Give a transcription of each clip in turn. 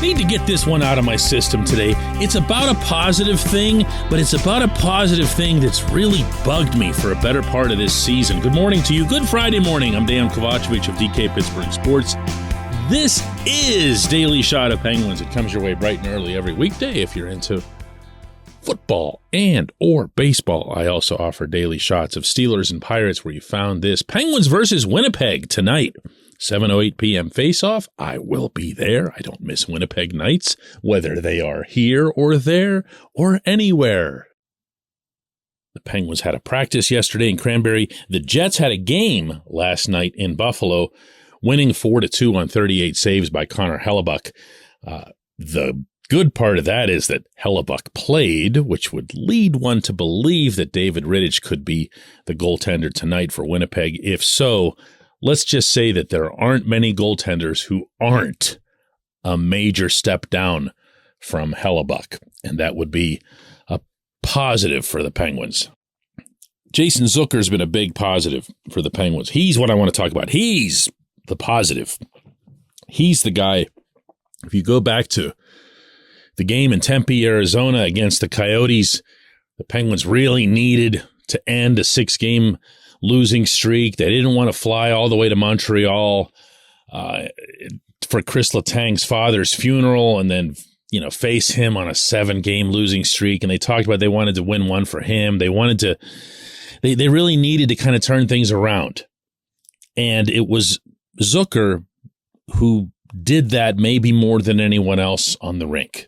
Need to get this one out of my system today. It's about a positive thing, but it's about a positive thing that's really bugged me for a better part of this season. Good morning to you. Good Friday morning. I'm Dejan Kovacevic of DK Pittsburgh Sports. This is Daily Shot of Penguins. It comes your way bright and early every weekday if you're into football and or baseball. I also offer daily shots of Steelers and Pirates where you found this. Penguins versus Winnipeg tonight. 7:08 p.m. face-off. I will be there. I don't miss Winnipeg nights, whether they are here or there or anywhere. The Penguins had a practice yesterday in Cranberry. The Jets had a game last night in Buffalo, winning 4-2 on 38 saves by Connor Hellebuyck. The good part of that is that Hellebuyck played, which would lead one to believe that David Rittich could be the goaltender tonight for Winnipeg. If so, let's just say that there aren't many goaltenders who aren't a major step down from Hellebuyck, and that would be a positive for the Penguins. Jason Zucker's been a big positive for the Penguins. He's what I want to talk about. He's the positive. He's the guy. If you go back to the game in Tempe, Arizona against the Coyotes, the Penguins really needed to end a 6-game losing streak. They didn't want to fly all the way to Montreal for Chris Letang's father's funeral and then, face him on a 7-game losing streak. And they talked about they wanted to win one for him. They really needed to kind of turn things around. And it was Zucker who did that maybe more than anyone else on the rink.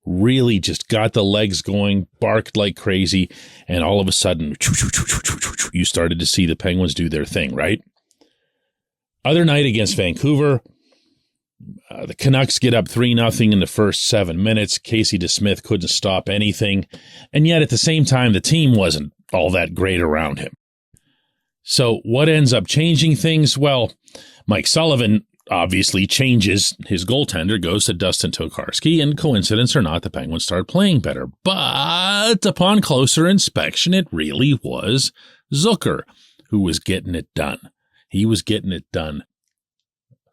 Really just got the legs going, barked like crazy, and all of a sudden, you started to see the Penguins do their thing, right? Other night against Vancouver, the Canucks get up 3-0 in the first 7 minutes. Casey DeSmith couldn't stop anything, and yet at the same time, the team wasn't all that great around him. So what ends up changing things? Well, Mike Sullivan obviously changes. His goaltender goes to Dustin Tokarski, and coincidence or not, the Penguins start playing better. But upon closer inspection, it really was Zucker who was getting it done. He was getting it done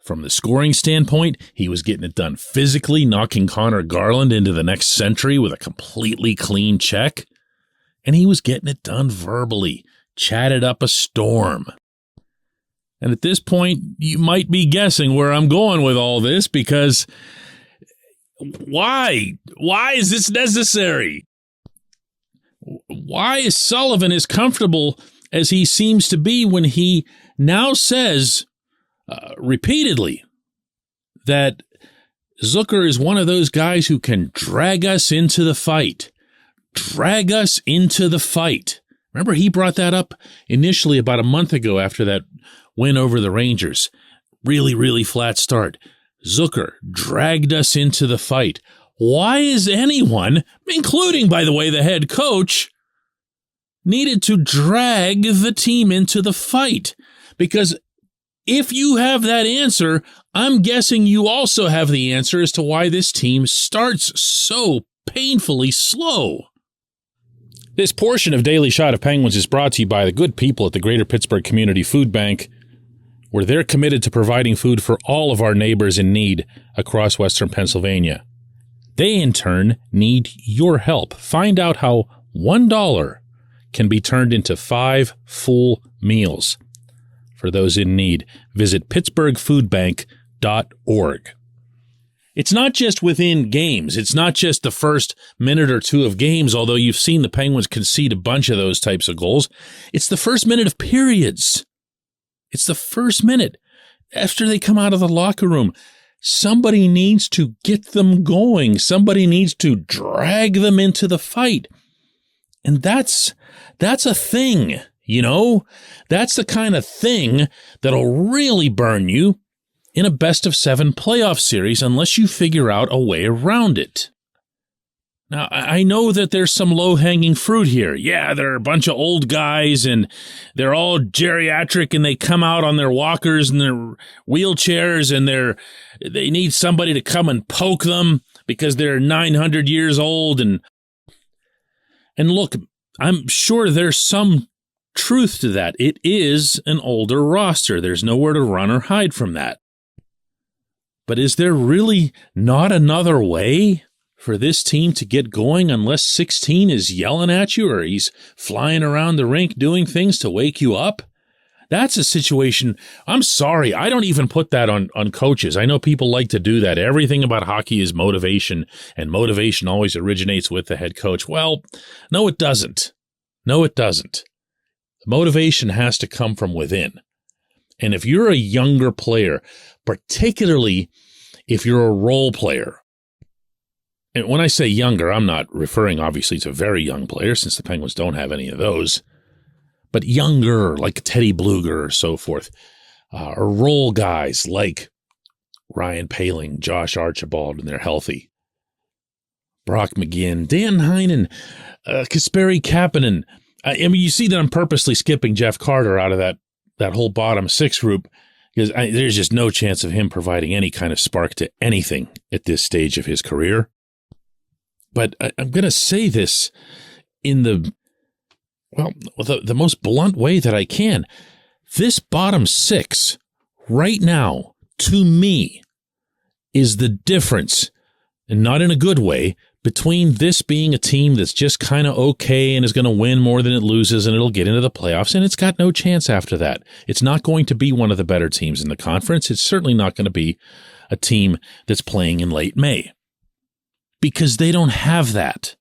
from the scoring standpoint. He was getting it done physically, knocking Connor Garland into the next century with a completely clean check. And he was getting it done verbally, chatted up a storm. And at this point, you might be guessing where I'm going with all this, because why? Why is this necessary? Why is Sullivan as comfortable as he seems to be when he now says repeatedly that Zucker is one of those guys who can drag us into the fight? Drag us into the fight. Remember, he brought that up initially about a month ago after that win over the Rangers. Really, really flat start. Zucker dragged us into the fight. Why is anyone, including, by the way, the head coach, needed to drag the team into the fight? Because if you have that answer, I'm guessing you also have the answer as to why this team starts so painfully slow. This portion of Daily Shot of Penguins is brought to you by the good people at the Greater Pittsburgh Community Food Bank, where they're committed to providing food for all of our neighbors in need across Western Pennsylvania. They, in turn, need your help. Find out how $1 can be turned into 5 full meals for those in need. Visit pittsburghfoodbank.org. It's not just within games. It's not just the first minute or two of games, although you've seen the Penguins concede a bunch of those types of goals. It's the first minute of periods. It's the first minute after they come out of the locker room. Somebody needs to get them going. Somebody needs to drag them into the fight. And that's a thing, That's the kind of thing that'll really burn you in a best-of-7 playoff series unless you figure out a way around it. Now, I know that there's some low-hanging fruit here. Yeah, there are a bunch of old guys, and they're all geriatric, and they come out on their walkers and their wheelchairs, and they need somebody to come and poke them because they're 900 years old. And look, I'm sure there's some truth to that. It is an older roster. There's nowhere to run or hide from that. But is there really not another way for this team to get going unless 16 is yelling at you or he's flying around the rink doing things to wake you up? That's a situation. I'm sorry. I don't even put that on coaches. I know people like to do that. Everything about hockey is motivation, and motivation always originates with the head coach. Well, no, it doesn't. No, it doesn't. Motivation has to come from within. And if you're a younger player, particularly if you're a role player, and when I say younger, I'm not referring obviously to very young players since the Penguins don't have any of those, but younger, like Teddy Bluger or so forth, or role guys like Ryan Poehling, Josh Archibald, and they're healthy. Brock McGinn, Dan Heinen, Kasperi Kapanen. I mean, you see that I'm purposely skipping Jeff Carter out of that whole bottom six group because there's just no chance of him providing any kind of spark to anything at this stage of his career. But I'm going to say this in the most blunt way that I can. This bottom six right now, to me, is the difference, and not in a good way, between this being a team that's just kind of okay and is going to win more than it loses and it'll get into the playoffs, and it's got no chance after that. It's not going to be one of the better teams in the conference. It's certainly not going to be a team that's playing in late May because they don't have that.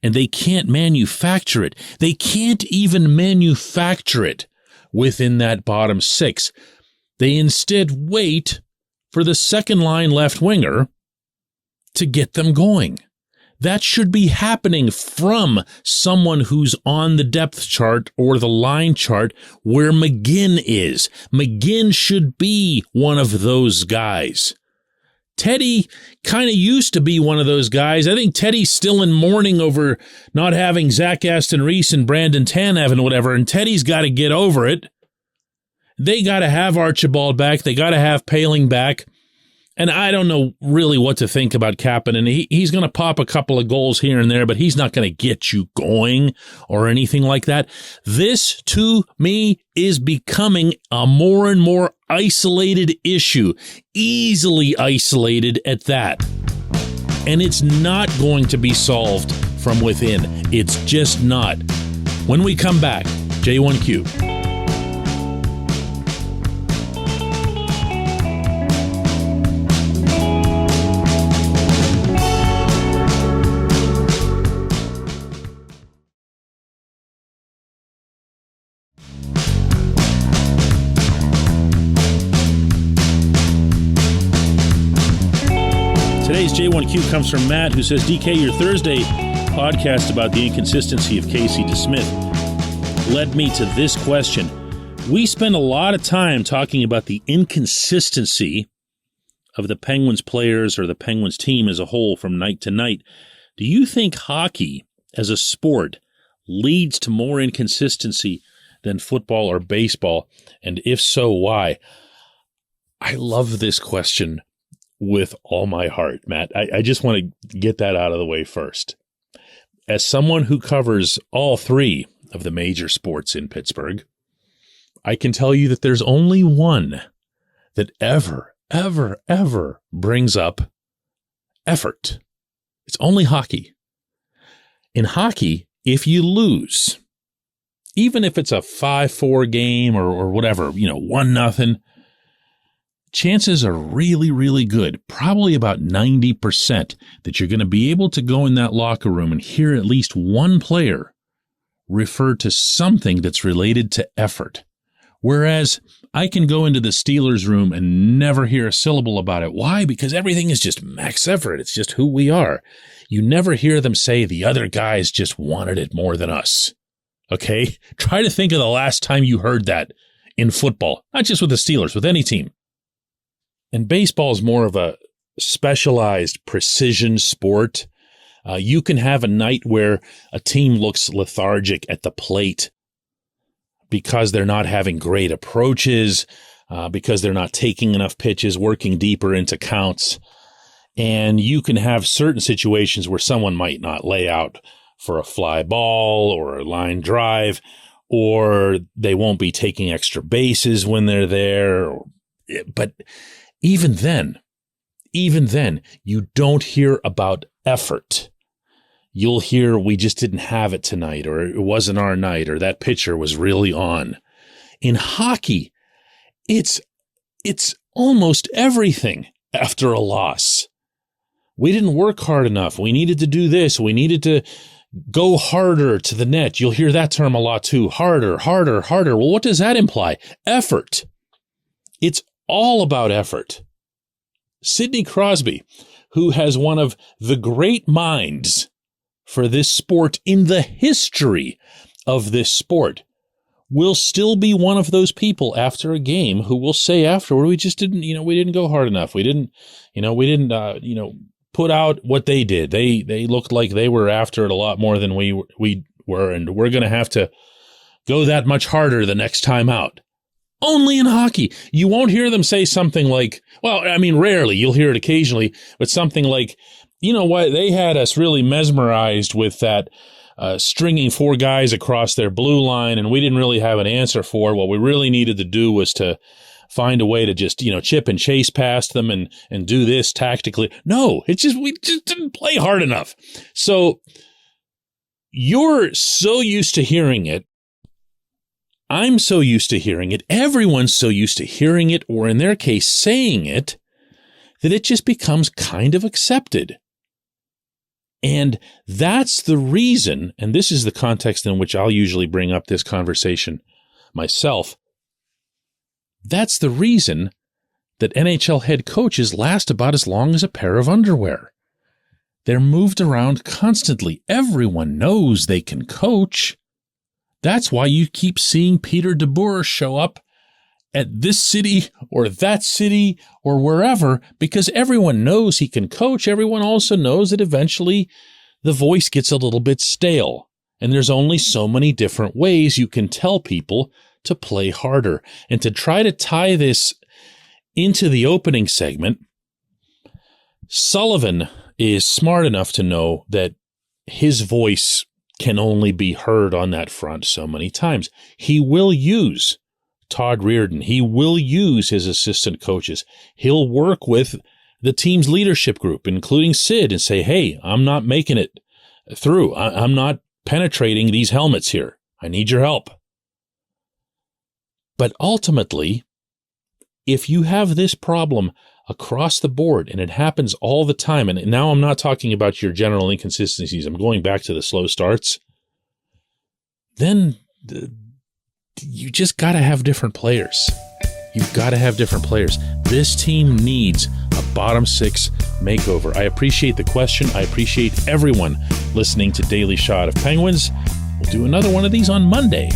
And they can't manufacture it. They can't even manufacture it within that bottom six. They instead wait for the second line left winger to get them going. That should be happening from someone who's on the depth chart or the line chart where McGinn is. McGinn should be one of those guys. Teddy kind of used to be one of those guys. I think Teddy's still in mourning over not having Zach Aston Reese and Brandon Tanev and whatever, and Teddy's got to get over it. They got to have Archibald back. They got to have Poehling back. And I don't know really what to think about Kapanen. He's going to pop a couple of goals here and there, but he's not going to get you going or anything like that. This, to me, is becoming a more and more isolated issue, easily isolated at that. And it's not going to be solved from within. It's just not. When we come back, J1Q. Today's J1Q comes from Matt, who says, DK, your Thursday podcast about the inconsistency of Casey DeSmith led me to this question. We spend a lot of time talking about the inconsistency of the Penguins players or the Penguins team as a whole from night to night. Do you think hockey as a sport leads to more inconsistency than football or baseball? And if so, why? I love this question with all my heart, Matt. I just want to get that out of the way first. As someone who covers all three of the major sports in Pittsburgh, I can tell you that there's only one that ever brings up effort. It's only hockey. In hockey, if you lose, even if it's a 5-4 game or whatever, 1-0, chances are really, really good, probably about 90%, that you're going to be able to go in that locker room and hear at least one player refer to something that's related to effort. Whereas I can go into the Steelers room and never hear a syllable about it. Why? Because everything is just max effort. It's just who we are. You never hear them say the other guys just wanted it more than us. Okay? Try to think of the last time you heard that in football, not just with the Steelers, with any team. And baseball is more of a specialized precision sport. You can have a night where a team looks lethargic at the plate because they're not having great approaches, because they're not taking enough pitches, working deeper into counts. And you can have certain situations where someone might not lay out for a fly ball or a line drive, or they won't be taking extra bases when they're there. But even then, even then, you don't hear about effort. You'll hear, we just didn't have it tonight, or it wasn't our night, or that pitcher was really on. In hockey, it's almost everything after a loss. We didn't work hard enough. We needed to do this. We needed to go harder to the net. You'll hear that term a lot too. Harder, harder, harder. Well, what does that imply? Effort. It's all about effort. Sidney Crosby, who has one of the great minds for this sport in the history of this sport, will still be one of those people after a game who will say afterward, we just didn't, we didn't go hard enough. We didn't put out what they did. They looked like they were after it a lot more than we were, and we're going to have to go that much harder the next time out. Only in hockey. You won't hear them say something like, rarely, you'll hear it occasionally, but something like, you know what, they had us really mesmerized with that stringing 4 guys across their blue line, and we didn't really have an answer for it. What we really needed to do was to find a way to just, chip and chase past them and do this tactically. No, we just didn't play hard enough. So you're so used to hearing it. I'm so used to hearing it. Everyone's so used to hearing it, or in their case, saying it, that it just becomes kind of accepted. And that's the reason, and this is the context in which I'll usually bring up this conversation myself. That's the reason that NHL head coaches last about as long as a pair of underwear. They're moved around constantly. Everyone knows they can coach. That's why you keep seeing Peter DeBoer show up at this city or that city or wherever, because everyone knows he can coach. Everyone also knows that eventually the voice gets a little bit stale, and there's only so many different ways you can tell people to play harder. And to try to tie this into the opening segment, Sullivan is smart enough to know that his voice can only be heard on that front so many times. He will use Todd Reardon. He will use his assistant coaches. He'll work with the team's leadership group, including Sid, and say, hey, I'm not making it through. I'm not penetrating these helmets here. I need your help. But ultimately, if you have this problem across the board, and it happens all the time, and now I'm not talking about your general inconsistencies, I'm going back to the slow starts, then you just got to have different players. You've got to have different players. This team needs a bottom 6 makeover. I appreciate the question. I appreciate everyone listening to Daily Shot of Penguins. We'll do another one of these on Monday.